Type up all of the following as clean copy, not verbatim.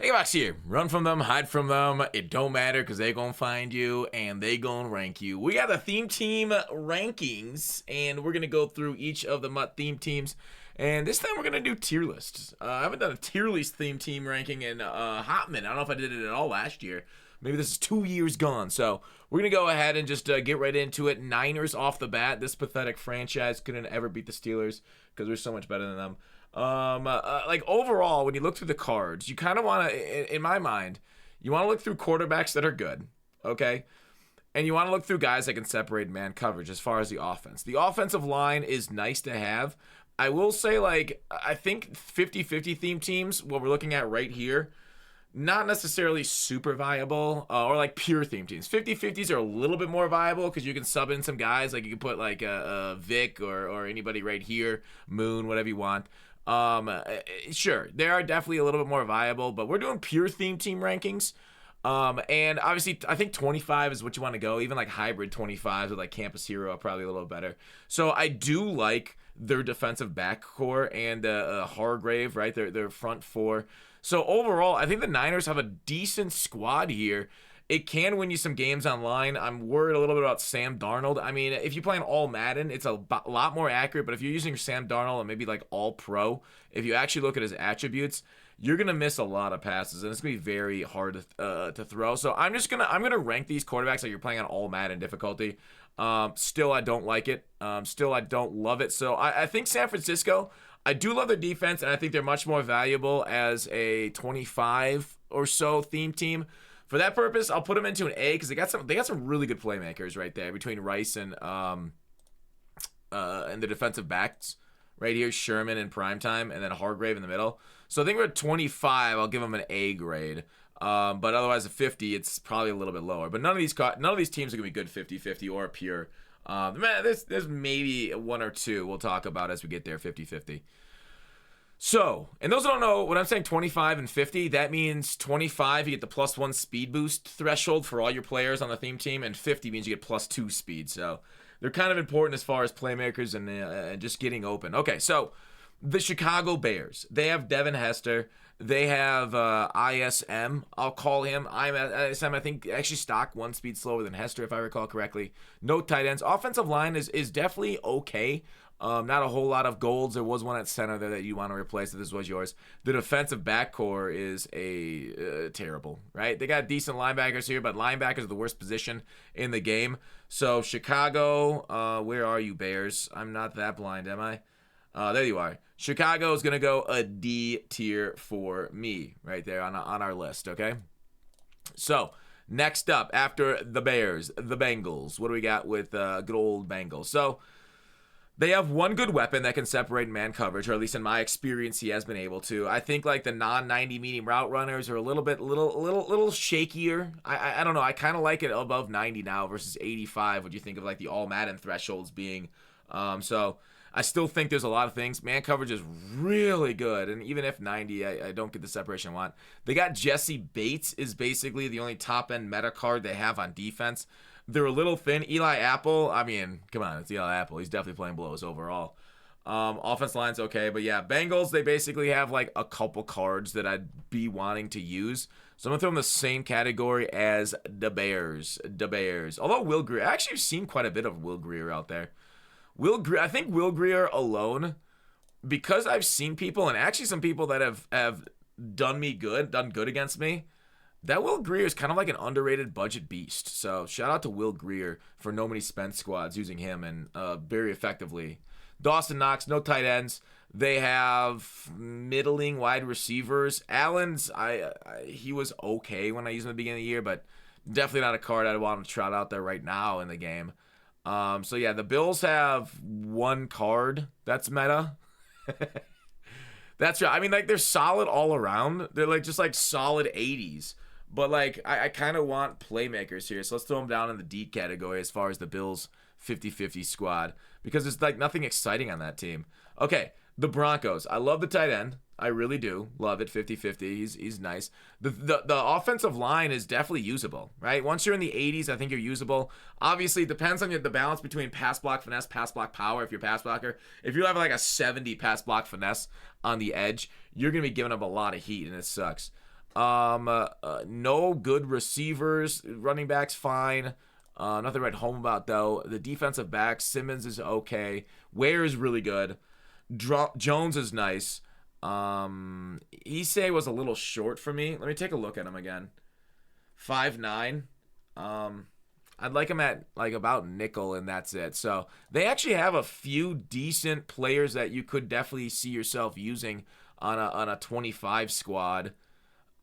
Hey, Box here. Run from them, hide from them. It don't matter because they gonna find you and they gonna rank you. We got the theme team rankings, and we're gonna go through each of the MUT theme teams. And this time we're gonna do tier lists. I haven't done a tier list theme team ranking in a hot minute. I don't know if I did it at all last year. Maybe this is 2 years gone. So we're gonna go ahead and just get right into it. Niners off the bat. This pathetic franchise couldn't ever beat the Steelers because we're so much better than them. Like overall, when you look through the cards, you kind of want to, in my mind, you want to look through quarterbacks that are good, okay? And you want to look through guys that can separate man coverage as far as the offense. The offensive line is nice to have. I will say, like, I think 50-50 theme teams, what we're looking at right here, not necessarily super viable, or like pure theme teams. 50-50s are a little bit more viable because you can sub in some guys, like you can put like a Vic or anybody right here, Moon, whatever you want. Sure, they are definitely a little bit more viable, but we're doing pure theme team rankings. And obviously, I think 25 is what you want to go. Even like hybrid 25s with like Campus Hero are probably a little better. So I do like their defensive back core and Hargrave, right? Their front four. So overall, I think the Niners have a decent squad here. It can win you some games online. I'm worried a little bit about Sam Darnold. I mean, if you're playing all Madden, it's a lot more accurate. But if you're using Sam Darnold and maybe like all pro, if you actually look at his attributes, you're gonna miss a lot of passes, and it's gonna be very hard to throw. So I'm gonna rank these quarterbacks like you're playing on all Madden difficulty. Still, I don't like it. Still, I don't love it. So I think San Francisco. I do love their defense, and I think they're much more valuable as a 25 or so theme team. For that purpose, I'll put them into an A because they got some really good playmakers right there between Rice and the defensive backs right here, Sherman in primetime, and then Hargrave in the middle. So I think we're at 25. I'll give them an A grade. But otherwise, at 50, it's probably a little bit lower. But none of these teams are gonna be good 50-50 or pure. Man, there's maybe one or two we'll talk about as we get there 50-50. So, and those who don't know, when I'm saying 25 and 50, that means 25, you get the +1 speed boost threshold for all your players on the theme team, and 50 means you get +2 speed. So, they're kind of important as far as playmakers and just getting open. Okay, so, the Chicago Bears. They have Devin Hester. They have ISM. I'll call him. ISM, I think, actually stock 1 speed slower than Hester, if I recall correctly. No tight ends. Offensive line is definitely okay. Not a whole lot of golds. There was one at center there that you want to replace. If this was yours. The defensive back core is terrible, right? They got decent linebackers here, but linebackers are the worst position in the game. So Chicago, where are you, Bears? I'm not that blind, am I? There you are. Chicago is going to go a D tier for me right there on our list, okay? So next up, after the Bears, the Bengals. What do we got with good old Bengals? So they have one good weapon that can separate man coverage, or at least in my experience, he has been able to. I think like the non-90 medium route runners are a little shakier. I don't know. I kind of like it above 90 now versus 85. What do you think of like the all Madden thresholds being? So I still think there's a lot of things. Man coverage is really good, and even if 90, I don't get the separation I want. They got Jesse Bates is basically the only top-end meta card they have on defense. They're a little thin. Eli Apple, I mean, come on, it's Eli Apple. He's definitely playing below his overall. Offense line's okay, but yeah, Bengals, they basically have like a couple cards that I'd be wanting to use. So I'm going to throw them in the same category as the Bears. Although Will Grier, I actually have seen quite a bit of Will Grier out there. I think Will Grier alone, because I've seen people, and actually some people that have done good against me, that Will Grier is kind of like an underrated budget beast. So shout out to Will Grier for no money spent squads using him and very effectively. Dawson Knox, no tight ends. They have middling wide receivers. Allen's, he was okay when I used him at the beginning of the year, but definitely not a card I'd want to trot out there right now in the game. So yeah, the Bills have one card that's meta. That's right. I mean, like, they're solid all around. They're like just like solid 80s. But like, I kind of want playmakers here. So let's throw them down in the D category as far as the Bills 50-50 squad, because there's like nothing exciting on that team. Okay, the Broncos. I love the tight end. I really do love it. 50-50. He's nice. The offensive line is definitely usable, right? Once you're in the 80s, I think you're usable. Obviously, it depends on the balance between pass block finesse, pass block power. If you're pass blocker, if you have like a 70 pass block finesse on the edge, you're gonna be giving up a lot of heat, and it sucks. No good receivers. Running backs fine. Nothing to write home about though. The defensive backs, Simmons is okay. Ware is really good. Jones is nice. Issei was a little short for me. Let me take a look at him again. 5'9". I'd like him at like about nickel, and that's it. So they actually have a few decent players that you could definitely see yourself using on a 25 squad.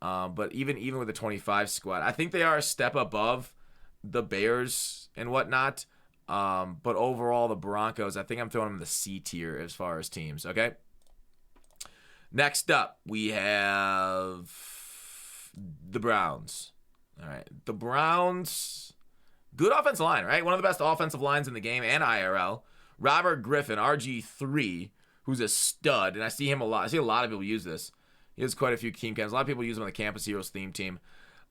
But even with the 25 squad, I think they are a step above the Bears and whatnot. But overall, the Broncos, I think I'm throwing them in the C tier as far as teams. Okay. Next up, we have the Browns. All right, the Browns, good offensive line, right? One of the best offensive lines in the game and IRL. Robert Griffin, RG3, who's a stud, and I see him a lot. I see a lot of people use this. He has quite a few team cams. A lot of people use him on the Campus Heroes theme team.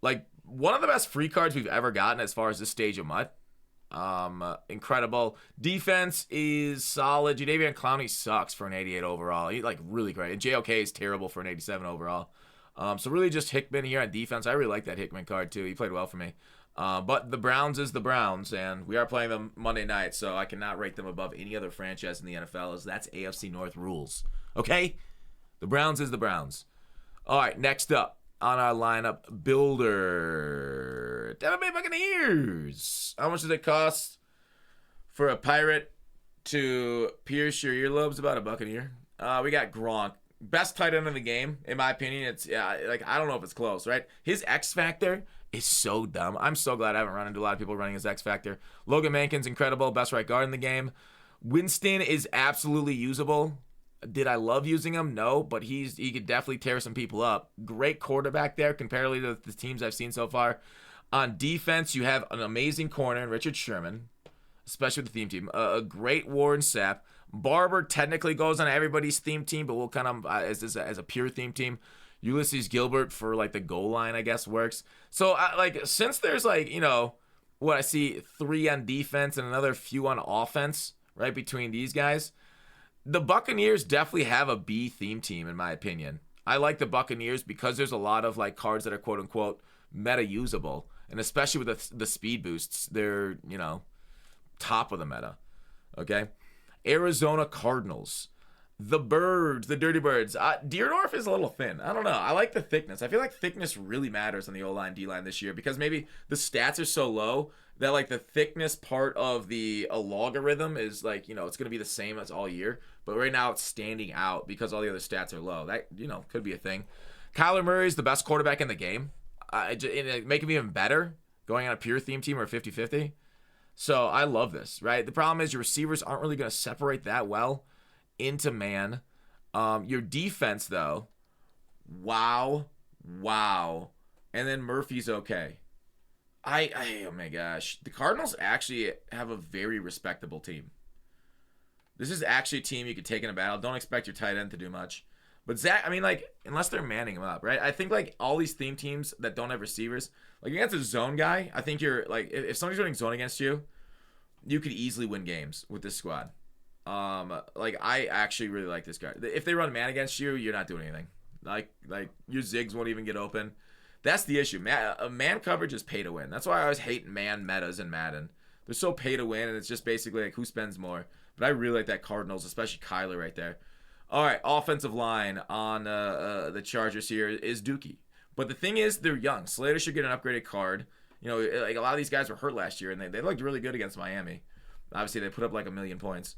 Like, one of the best free cards we've ever gotten as far as this stage of MUT. Incredible. Defense is solid. Jadeveon Clowney sucks for an 88 overall. He's like really great. And JOK is terrible for an 87 overall. So really just Hickman here on defense. I really like that Hickman card too. He played well for me. But the Browns is the Browns, and we are playing them Monday night, so I cannot rate them above any other franchise in the NFL, as that's AFC North rules. Okay? The Browns is the Browns. All right, next up on our lineup builder, Tampa Bay Buccaneers. How much does it cost for a pirate to pierce your earlobes? About a Buccaneer. We got Gronk, best tight end in the game, in my opinion. It's like I don't know if it's close, right? His X factor is so dumb. I'm so glad I haven't run into a lot of people running his X factor. Logan Mankin's incredible, best right guard in the game. Winston is absolutely usable. Did I love using him? No, but he could definitely tear some people up. Great quarterback there comparatively to the teams I've seen so far. On defense, you have an amazing corner in Richard Sherman, especially with the theme team. A great Warren Sapp. Barber technically goes on everybody's theme team, but we'll kind of as a pure theme team. Ulysses Gilbert for like the goal line, I guess, works. So since there's what I see 3 on defense and another few on offense, right, between these guys, the Buccaneers definitely have a B theme team, in my opinion. I like the Buccaneers because there's a lot of like cards that are quote unquote meta usable, and especially with the speed boosts, they're top of the meta. Okay, Arizona Cardinals, the Birds, the Dirty Birds. Deerdorf is a little thin. I don't know. I like the thickness. I feel like thickness really matters on the O-line, D-line this year because maybe the stats are so low that like the thickness part of the logarithm is like, it's going to be the same as all year. But right now it's standing out because all the other stats are low. That, could be a thing. Kyler Murray is the best quarterback in the game. Make him even better going on a pure theme team or 50-50. So I love this, right? The problem is your receivers aren't really going to separate that well into man. Your defense, though, wow. And then Murphy's okay. Oh my gosh. The Cardinals actually have a very respectable team. This is actually a team you could take in a battle. Don't expect your tight end to do much. But Zach, unless they're manning him up, right? I think like all these theme teams that don't have receivers, like against a zone guy, I think you're like, if somebody's running zone against you, you could easily win games with this squad. I actually really like this guy. If they run man against you, you're not doing anything. Like your zigs won't even get open. That's the issue. Man coverage is pay to win. That's why I always hate man metas in Madden. They're so pay to win, and it's just basically like who spends more. But I really like that Cardinals, especially Kyler right there. All right, offensive line on the Chargers here is Dookie. But the thing is, they're young. Slater should get an upgraded card. Like a lot of these guys were hurt last year, and they looked really good against Miami. Obviously, they put up like 1 million points.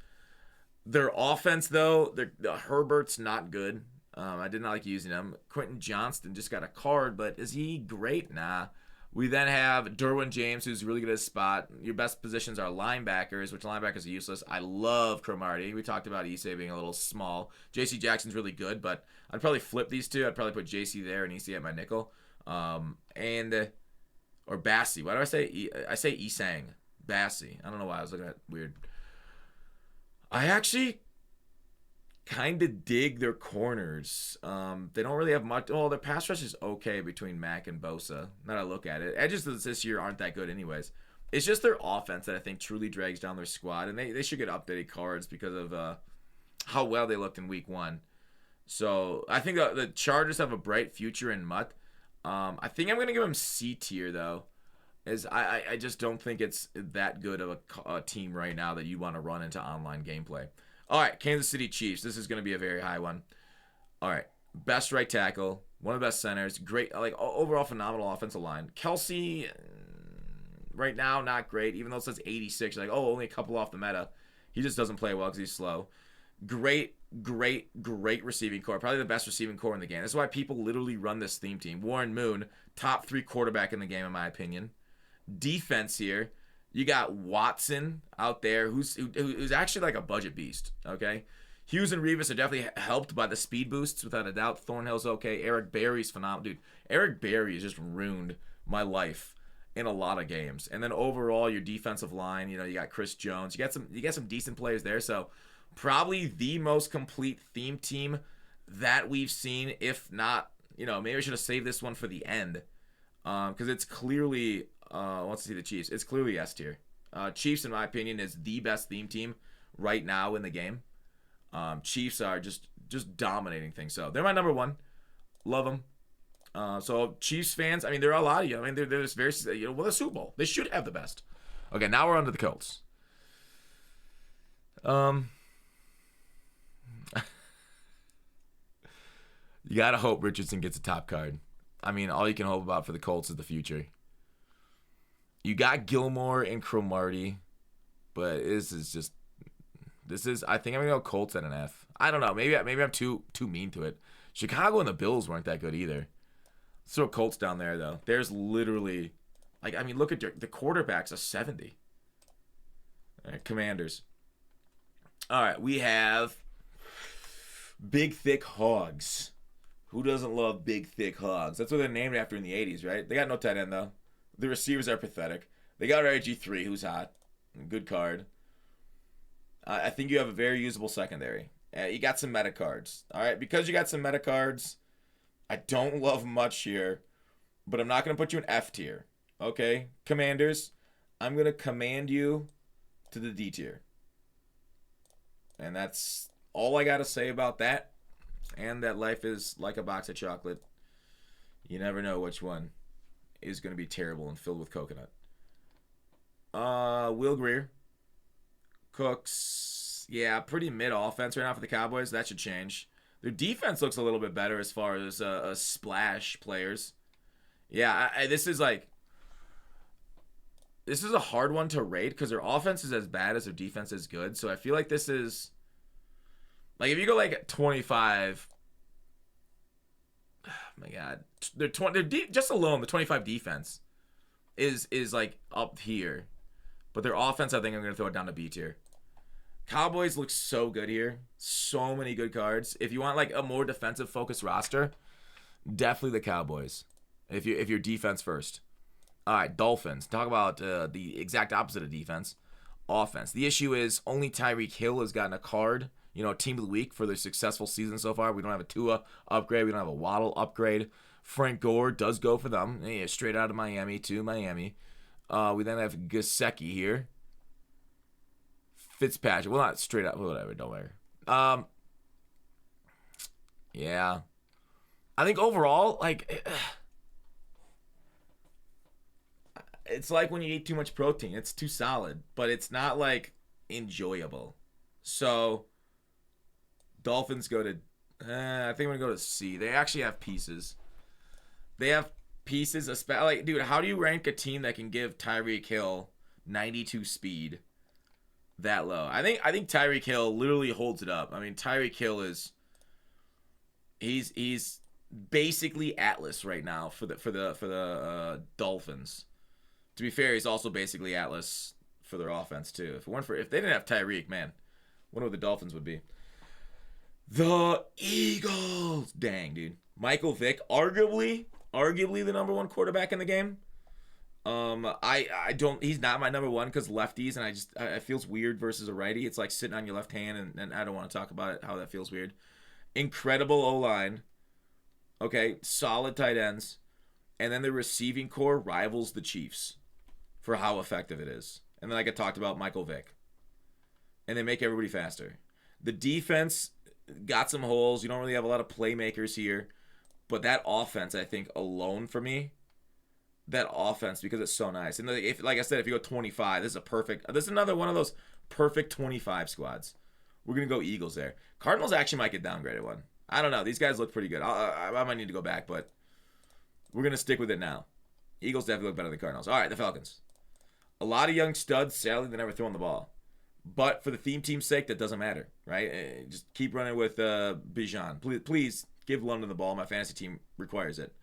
Their offense, though, Herbert's not good. I did not like using him. Quentin Johnston just got a card, but is he great? Nah. We then have Derwin James, who's really good at his spot. Your best positions are linebackers, which linebackers are useless. I love Cromartie. We talked about Issei being a little small. J.C. Jackson's really good, but I'd probably flip these two. I'd probably put J.C. there and Issei at my nickel. Or Bassie. Why do I say I say Isang? Bassie. I don't know why I was looking at weird. I actually kind of dig their corners. They don't really have much. Oh, their pass rush is okay between Mack and Bosa. Now that I look at it, edges this year aren't that good anyways. It's just their offense that I think truly drags down their squad, and they should get updated cards because of how well they looked in week 1. So I think the Chargers have a bright future in MUT. I think I'm gonna give him C tier though, as I just don't think it's that good of a team right now that you want to run into online gameplay. All right, Kansas City Chiefs. This is gonna be a very high one. All right, best right tackle, one of the best centers, great, like overall phenomenal offensive line. Kelsey, right now not great, even though it says 86. Like, oh, only a couple off the meta. He just doesn't play well because he's slow. Great receiving core. Probably the best receiving core in the game. That's why people literally run this theme team. Warren Moon, top 3 quarterback in the game, in my opinion. Defense here. You got Watson out there, who's actually like a budget beast, okay? Hughes and Revis are definitely helped by the speed boosts, without a doubt. Thornhill's okay. Eric Berry's phenomenal. Dude, Eric Berry has just ruined my life in a lot of games. And then overall, your defensive line, you got Chris Jones. You got some decent players there, so probably the most complete theme team that we've seen, if not, maybe I should have saved this one for the end. Because it's clearly, let's see the Chiefs. It's clearly S tier. Chiefs, in my opinion, is the best theme team right now in the game. Chiefs are just dominating things. So they're my number one. Love them. So Chiefs fans, I mean, there are a lot of you. I mean, they're just very, the Super Bowl. They should have the best. Okay, now we're on to the Colts. You gotta hope Richardson gets a top card. I mean, all you can hope about for the Colts is the future. You got Gilmore and Cromartie, but I think I'm gonna go Colts at an F. I don't know. Maybe I'm too mean to it. Chicago and the Bills weren't that good either. Let's throw Colts down there though. There's literally, look at the quarterback's a 70. All right, Commanders. All right, we have Big Thick Hogs. Who doesn't love Big Thick Hogs? That's what they're named after in the 80s, right? They got no tight end, though. The receivers are pathetic. They got RG3, who's hot. Good card. I think you have a very usable secondary. You got some meta cards. All right, because you got some meta cards, I don't love much here, but I'm not going to put you in F tier. Okay? Commanders, I'm going to command you to the D tier. And that's all I got to say about that. And that life is like a box of chocolate. You never know which one is going to be terrible and filled with coconut. Will Greer. Cooks. Yeah, pretty mid offense right now for the Cowboys. That should change. Their defense looks a little bit better as far as splash players. Yeah, this is a hard one to rate because their offense is as bad as their defense is good. So I feel like this is, like, if you go like 25, oh my God, just alone the 25 defense is like up here, but their offense, I think I'm gonna throw it down to B tier. Cowboys look so good here, so many good cards. If you want like a more defensive focused roster, definitely the Cowboys. If you're defense first. All right, Dolphins. Talk about the exact opposite of defense, offense. The issue is only Tyreek Hill has gotten a card. Team of the week for their successful season so far. We don't have a Tua upgrade. We don't have a Waddle upgrade. Frank Gore does go for them. Yeah, straight out of Miami to Miami. We then have Gesicki here. Fitzpatrick. Well, not straight out. Whatever. Don't worry. Yeah. I think overall, like, it's like when you eat too much protein. It's too solid, but it's not like enjoyable. So Dolphins go to, I think I'm going to go to C. They actually have pieces. They have pieces, like, dude, how do you rank a team that can give Tyreek Hill 92 speed that low? I think Tyreek Hill literally holds it up. I mean, Tyreek Hill is, he's basically Atlas right now for the Dolphins. To be fair, he's also basically Atlas for their offense too. If they didn't have Tyreek, man, I wonder what the Dolphins would be. The Eagles. Dang, dude. Michael Vick, arguably the number one quarterback in the game. He's not my number one because lefties, and it feels weird versus a righty. It's like sitting on your left hand, and I don't want to talk about it, how that feels weird. Incredible O-line. Okay, solid tight ends. And then the receiving core rivals the Chiefs for how effective it is. And then like I talked about Michael Vick. And they make everybody faster. The defense got some holes. You don't really have a lot of playmakers here. But that offense, I think, alone for me, that offense, because it's so nice. And if, like I said, if you go 25, this is another one of those perfect 25 squads. We're going to go Eagles there. Cardinals actually might get downgraded one. I don't know. These guys look pretty good. I might need to go back, but we're going to stick with it now. Eagles definitely look better than the Cardinals. All right, the Falcons. A lot of young studs. Sadly, they never throwing the ball. But for the theme team's sake, that doesn't matter, right? Just keep running with Bijan. Please give London the ball. My fantasy team requires it.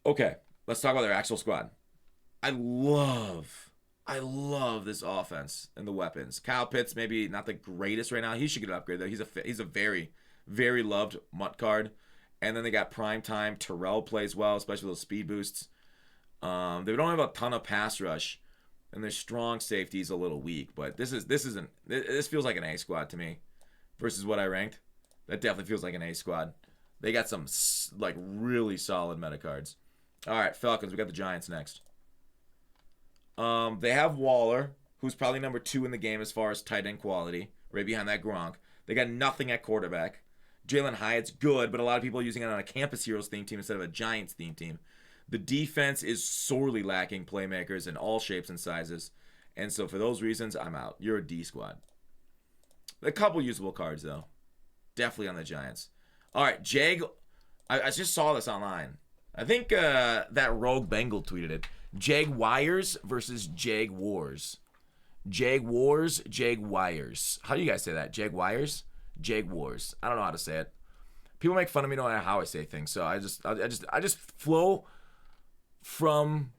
Okay, let's talk about their actual squad. I love this offense and the weapons. Kyle Pitts, maybe not the greatest right now. He should get an upgrade, though. He's a very, very loved MUT card. And then they got Primetime. Terrell plays well, especially those speed boosts. They don't have a ton of pass rush, and their strong safety is a little weak. But this feels like an A squad to me, versus what I ranked. That definitely feels like an A squad. They got some like really solid meta cards. All right, Falcons. We got the Giants next. They have Waller, who's probably number 2 in the game as far as tight end quality, right behind that Gronk. They got nothing at quarterback. Jalen Hyatt's good, but a lot of people are using it on a Campus Heroes theme team instead of a Giants theme team. The defense is sorely lacking playmakers in all shapes and sizes. And so for those reasons, I'm out. You're a D squad. A couple usable cards, though. Definitely on the Giants. All right, I just saw this online. I think that Rogue Bengal tweeted it. Jaguars versus Jaguars. Jaguars. How do you guys say that? Jaguars? Jaguars. I don't know how to say it. People make fun of me no matter how I say things, so I just flow from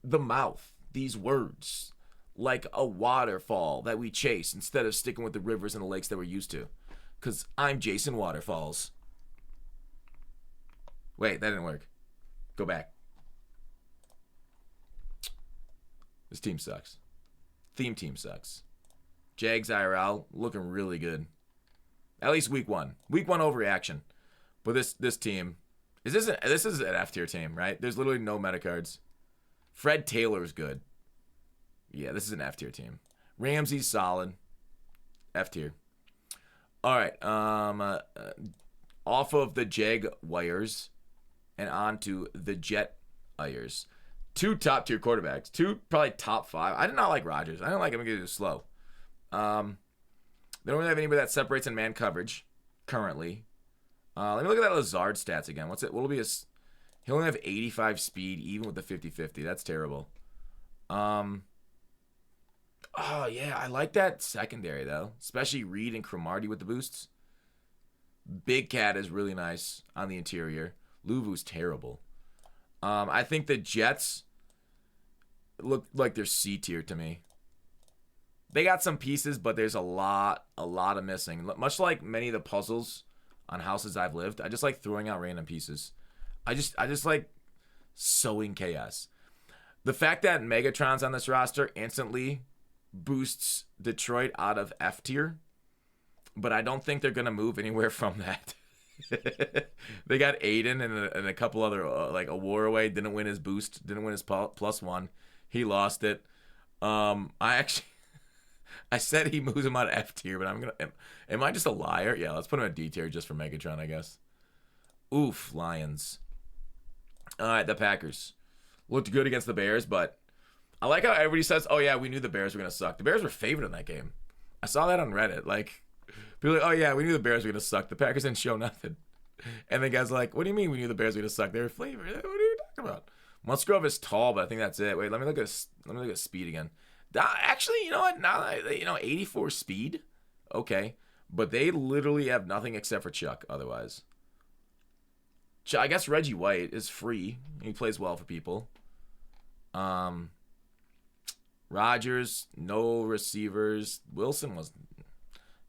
the mouth, these words, like a waterfall that we chase instead of sticking with the rivers and the lakes that we're used to. Because I'm Jason Waterfalls. Wait, that didn't work. Go back. This team sucks. Theme team sucks. Jags IRL looking really good. At least week 1. Week 1 overreaction. But this team, this is an F tier team, right? There's literally no meta cards. Fred Taylor's good. Yeah, this is an F tier team. Ramsey's solid. F tier. All right. Off of the Jaguars and onto the Jets. 2 top tier quarterbacks. 2 probably top 5. I did not like Rodgers. I don't like him because he was slow. They don't really have anybody that separates in man coverage currently. Let me look at that Lazard stats again. What'll be he'll only have 85 speed even with the 50-50. That's terrible. Oh yeah, I like that secondary though, especially Reed and Cromartie with the boosts. Big Cat is really nice on the interior. Luvu's terrible. I think the Jets look like they're C tier to me. They got some pieces, but there's a lot of missing. Much like many of the puzzles on houses I've lived, I just like throwing out random pieces. I just like sowing chaos. The fact that Megatron's on this roster instantly boosts Detroit out of F tier, but I don't think they're gonna move anywhere from that. They got Aiden and a couple other like a war away. Didn't win his boost. Didn't win his +1. He lost it. I said he moves him out of F tier, but am I just a liar? Yeah, let's put him at D tier just for Megatron, I guess. Oof, Lions. All right, the Packers looked good against the Bears, but I like how everybody says, "Oh yeah, we knew the Bears were gonna suck." The Bears were favored in that game. I saw that on Reddit. Like, people are like, "Oh yeah, we knew the Bears were gonna suck." The Packers didn't show nothing. And the guy's like, "What do you mean we knew the Bears were gonna suck? They were favored. What are you talking about?" Musgrove is tall, but I think that's it. Wait, let me look at speed again. Actually, you know what? Now, 84 speed. Okay, but they literally have nothing except for Chuck. Otherwise, I guess Reggie White is free. He plays well for people. Rodgers, no receivers. Wilson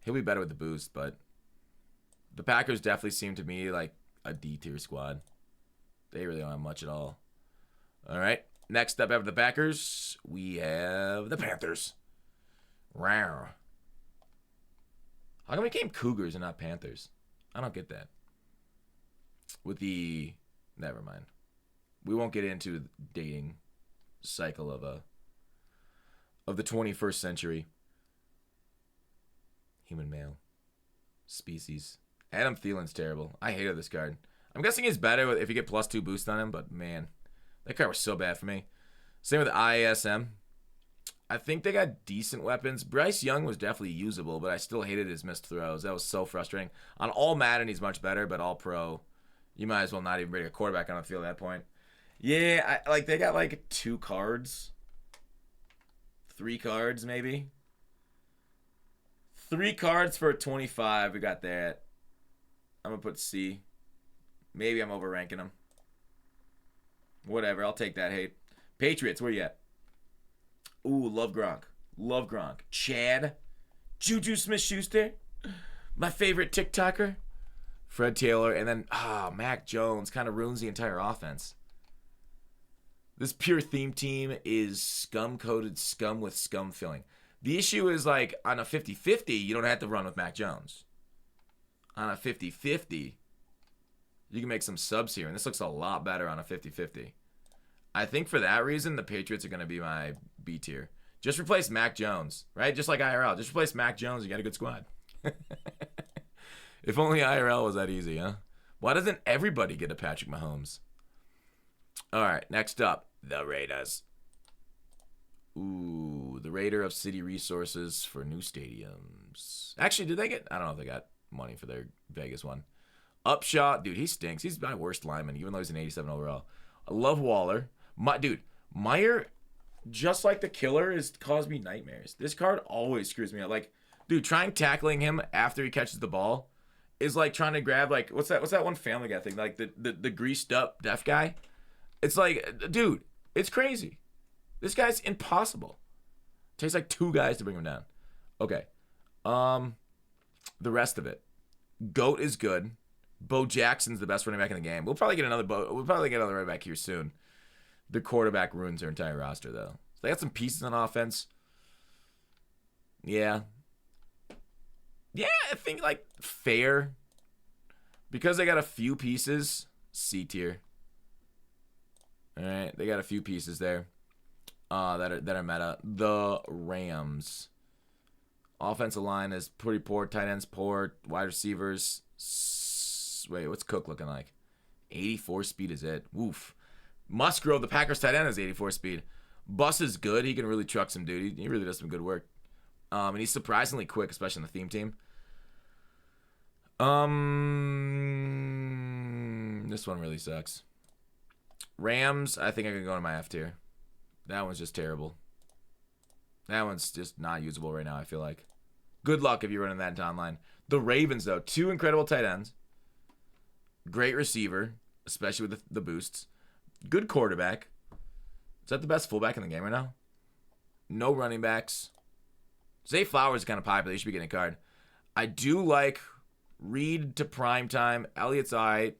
he'll be better with the boost, but the Packers definitely seem to me like a D tier squad. They really don't have much at all. All right. Next up after the Packers, we have the Panthers. Rawr. How come we became Cougars and not Panthers? I don't get that. Never mind. We won't get into the dating cycle of the 21st century. Human male. Species. Adam Thielen's terrible. I hated this card. I'm guessing he's better if you get +2 boost on him, but man, that card was so bad for me. Same with IASM. I think they got decent weapons. Bryce Young was definitely usable, but I still hated his missed throws. That was so frustrating. On all Madden, he's much better, but all pro, you might as well not even bring a quarterback on the field at that point. Yeah, they got like 2 cards. 3 cards, maybe. 3 cards for a 25. We got that. I'm going to put C. Maybe I'm overranking them. Whatever, I'll take that hate. Patriots, where you at? Ooh, love Gronk. Love Gronk. Chad. Juju Smith-Schuster. My favorite TikToker. Fred Taylor. And then, Mac Jones kind of ruins the entire offense. This pure theme team is scum-coated scum with scum filling. The issue is, like, on a 50-50, you don't have to run with Mac Jones. On a 50-50, you can make some subs here. And this looks a lot better on a 50-50. I think for that reason, the Patriots are going to be my B tier. Just replace Mac Jones, right? Just like IRL. Just replace Mac Jones. You got a good squad. If only IRL was that easy, huh? Why doesn't everybody get a Patrick Mahomes? All right, next up, the Raiders. Ooh, the Raider of City Resources for new stadiums. Actually, did they get... I don't know if they got money for their Vegas one. Upshaw, dude, he stinks. He's my worst lineman, even though he's an 87 overall. I love Waller. Meyer, just like the killer, has caused me nightmares. This card always screws me up. Like, dude, trying tackling him after he catches the ball is like trying to grab, like, what's that one Family Guy thing? Like the greased up deaf guy. It's like, dude, it's crazy. This guy's impossible. It takes like 2 guys to bring him down. Okay. The rest of it. Goat is good. Bo Jackson's the best running back in the game. We'll probably get another running back here soon. The quarterback ruins their entire roster, though. So they got some pieces on offense. Yeah. Yeah, I think, like, fair. Because they got a few pieces, C tier. All right, they got a few pieces there that are meta. The Rams. Offensive line is pretty poor. Tight ends poor. Wide receivers. Wait, what's Cook looking like? 84 speed is it. Woof. Musgrove, the Packers tight end, is 84 speed. Bus is good. He can really truck some dude. He really does some good work. And he's surprisingly quick, especially on the theme team. This one really sucks. Rams, I think I can go to my F tier. That one's just terrible. That one's just not usable right now, I feel like. Good luck if you're running that into online. The Ravens, though, 2 incredible tight ends. Great receiver, especially with the boosts. Good quarterback. Is that the best fullback in the game right now? No running backs. Zay Flowers is kind of popular. He should be getting a card. I do like Reed to primetime. Elliott's all right.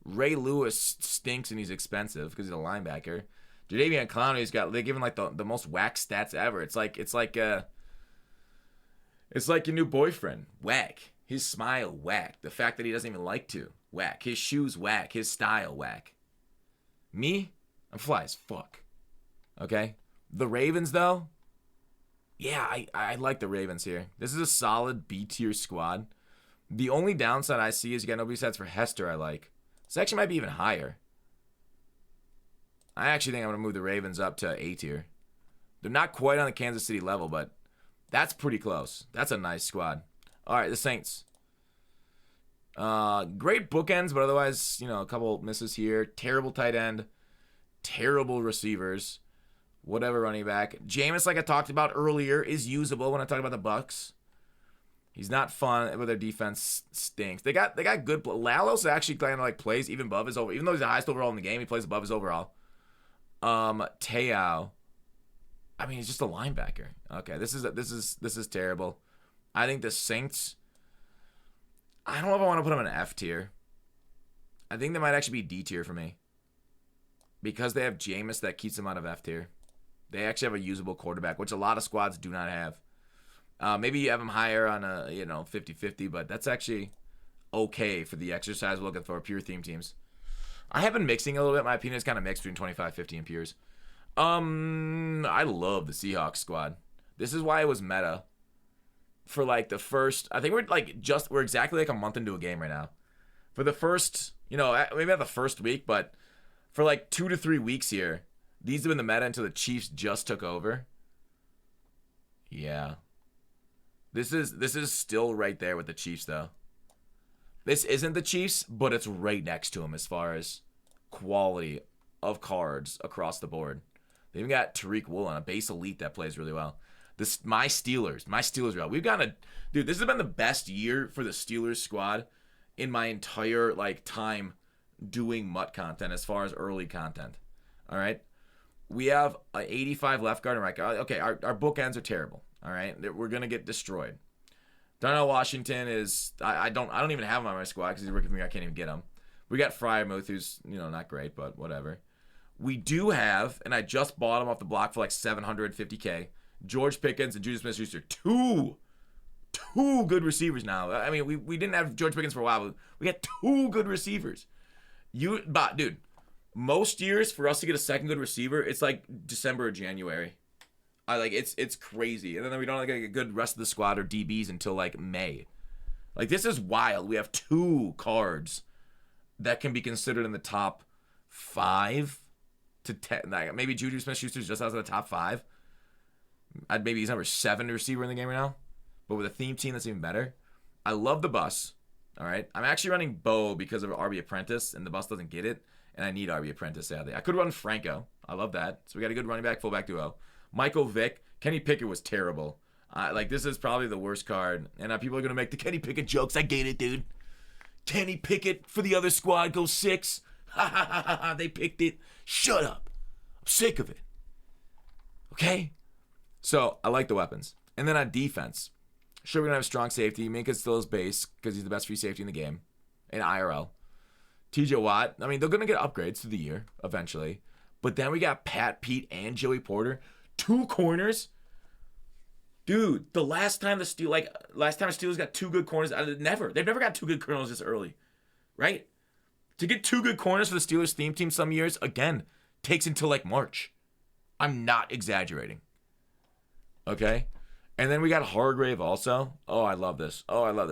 Ray Lewis stinks and he's expensive because he's a linebacker. Jadeveon Clowney's they give him like the most whack stats ever. It's like your new boyfriend. Whack. His smile, whack. The fact that he doesn't even like to, whack. His shoes, whack. His style, whack. Me, I'm fly as fuck. Okay? The Ravens, though, yeah, I like the Ravens here. This is a solid B-tier squad. The only downside I see is you got nobody sets for Hester I like. This actually might be even higher. I actually think I'm going to move the Ravens up to A tier. They're not quite on the Kansas City level, but that's pretty close. That's a nice squad. All right, the Saints. Great bookends, but otherwise, a couple misses here. Terrible tight end. Terrible receivers. Whatever running back. Jameis, like I talked about earlier, is usable when I talk about the Bucks. He's not fun, but their defense stinks. They got good. Lalos actually kind of like plays even above his overall. Even though he's the highest overall in the game, he plays above his overall. Te'o. I mean, he's just a linebacker. Okay, this is terrible. I think the Saints. I don't know if I want to put them in an F tier. I think they might actually be D tier for me. Because they have Jameis, that keeps them out of F tier. They actually have a usable quarterback, which a lot of squads do not have. Maybe you have them higher on a 50-50, but that's actually okay for the exercise we're looking for pure theme teams. I have been mixing a little bit. My opinion is kind of mixed between 25-50 and pures. I love the Seahawks squad. This is why it was meta. for like the first, I think we're exactly like a month into a game right now. For the first, maybe not the first week, but for like 2 to 3 weeks here, these have been the meta until the Chiefs just took over. Yeah. This is still right there with the Chiefs, though. This isn't the Chiefs, but it's right next to them as far as quality of cards across the board. They even got Tariq Woolen, a base elite that plays really well. My Steelers are out. Dude, this has been the best year for the Steelers squad in my entire time doing MUT content as far as early content. All right, we have an 85 left guard and right guard. Okay, our bookends are terrible. All right, we're gonna get destroyed. Darnell Washington is I don't even have him on my squad because he's a rookie for me. I can't even get him. We got Freiermuth, who's not great, but whatever. We do have, and I just bought him off the block for like $750K. George Pickens and Juju Smith-Schuster, two good receivers now. I mean, we didn't have George Pickens for a while, but we got 2 good receivers. Dude, most years for us to get a second good receiver, it's like December or January. It's crazy, and then we don't get a good rest of the squad or DBs until like May. Like, this is wild. We have 2 cards that can be considered in the top 5 to 10. Like, maybe Juju Smith-Schuster's just outside the top 5. Maybe he's number 7 receiver in the game right now. But with a theme team, that's even better. I love the bus. All right. I'm actually running Bo because of RB Apprentice, and the bus doesn't get it. And I need RB Apprentice, sadly. I could run Franco. I love that. So we got a good running back, fullback duo. Michael Vick. Kenny Pickett was terrible. This is probably the worst card. And people are going to make the Kenny Pickett jokes. I get it, dude. Kenny Pickett for the other squad goes 6. Ha ha ha ha ha. They picked it. Shut up. I'm sick of it. Okay? So, I like the weapons. And then on defense, sure, we're going to have strong safety. Minka's still his base because he's the best free safety in the game. In IRL. TJ Watt, I mean, they're going to get upgrades through the year, eventually. But then we got Pat Pete and Joey Porter. 2 corners. Dude, the last time the Steelers got 2 good corners, they've never got 2 good corners this early. Right? To get 2 good corners for the Steelers theme team some years, again, takes until like March. I'm not exaggerating. Okay? And then we got Hargrave also. Oh, I love this.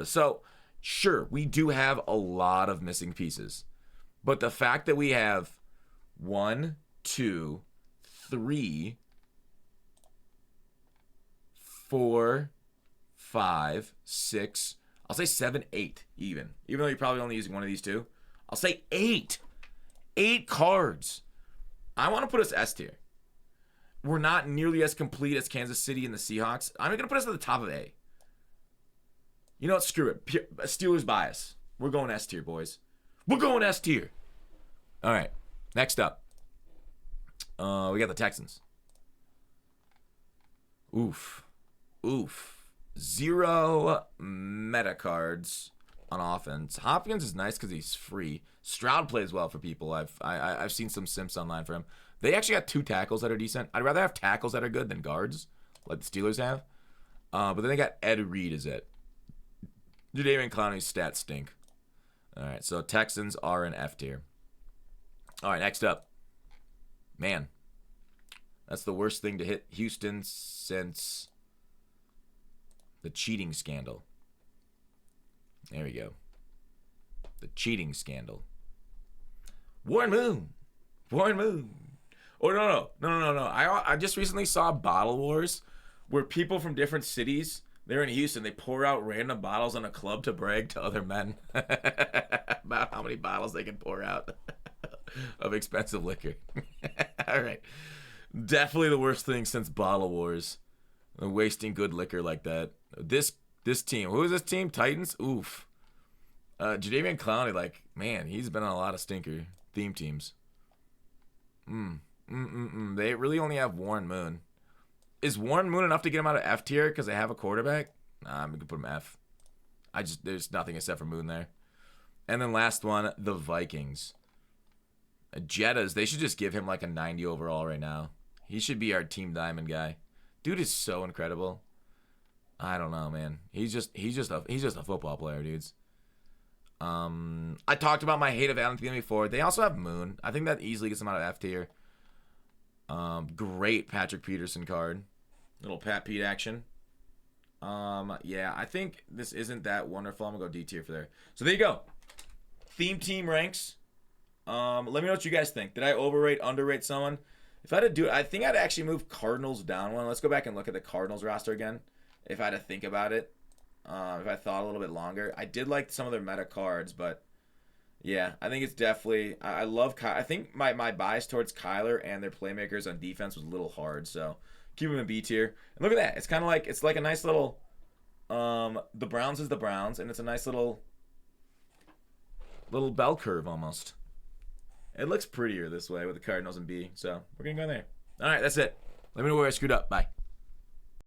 So, sure, we do have a lot of missing pieces. But the fact that we have 1, 2, 3, 4, 5, 6, I'll say 7, 8 even. Even though you're probably only using one of these 2. I'll say 8. 8 cards. I want to put us S tier. We're not nearly as complete as Kansas City and the Seahawks. I'm going to put us at the top of A. You know what? Screw it. Steelers bias. We're going S tier, boys. We're going S tier. All right. Next up. We got the Texans. Oof. 0 meta cards on offense. Hopkins is nice because he's free. Stroud plays well for people. I've seen some simps online for him. They actually got 2 tackles that are decent. I'd rather have tackles that are good than guards, like the Steelers have. But then they got Ed Reed is it. Jadeveon Clowney's stats stink. All right, so Texans are in F tier. All right, next up. Man, that's the worst thing to hit Houston since the cheating scandal. There we go. The cheating scandal. Warren Moon. Oh, no. I just recently saw Bottle Wars where people from different cities, they're in Houston, they pour out random bottles on a club to brag to other men about how many bottles they can pour out of expensive liquor. All right. Definitely the worst thing since Bottle Wars. Wasting good liquor like that. This team. Who is this team? Titans? Oof. Jadeveon Clowney, man, he's been on a lot of stinker theme teams. They really only have Warren Moon. Is Warren Moon enough to get him out of F tier because they have a quarterback? Nah, I'm going to put him F. There's nothing except for Moon there. And then last one, the Vikings. Jettas, they should just give him a 90 overall right now. He should be our Team Diamond guy. Dude is so incredible. I don't know, man. He's just a football player, dudes. I talked about my hate of Adam Thielen before. They also have Moon. I think that easily gets him out of F tier. Great Patrick Peterson card. Little Pat Pete action. Yeah, I think this isn't that wonderful. I'm gonna go D tier for there. So there you go. Theme team ranks. Let me know what you guys think. Did I overrate, underrate someone? If I had to do it, I think I'd actually move Cardinals down one. Let's go back and look at the Cardinals roster again. If I had to think about it. If I thought a little bit longer. I did like some of their meta cards, but yeah, I think it's definitely. I love. I think my bias towards Kyler and their playmakers on defense was a little hard, so keep them in B tier. And look at that. It's kind of like a nice little. The Browns is the Browns, and it's a nice little bell curve almost. It looks prettier this way with the Cardinals and B, so we're gonna go there. All right, that's it. Let me know where I screwed up. Bye.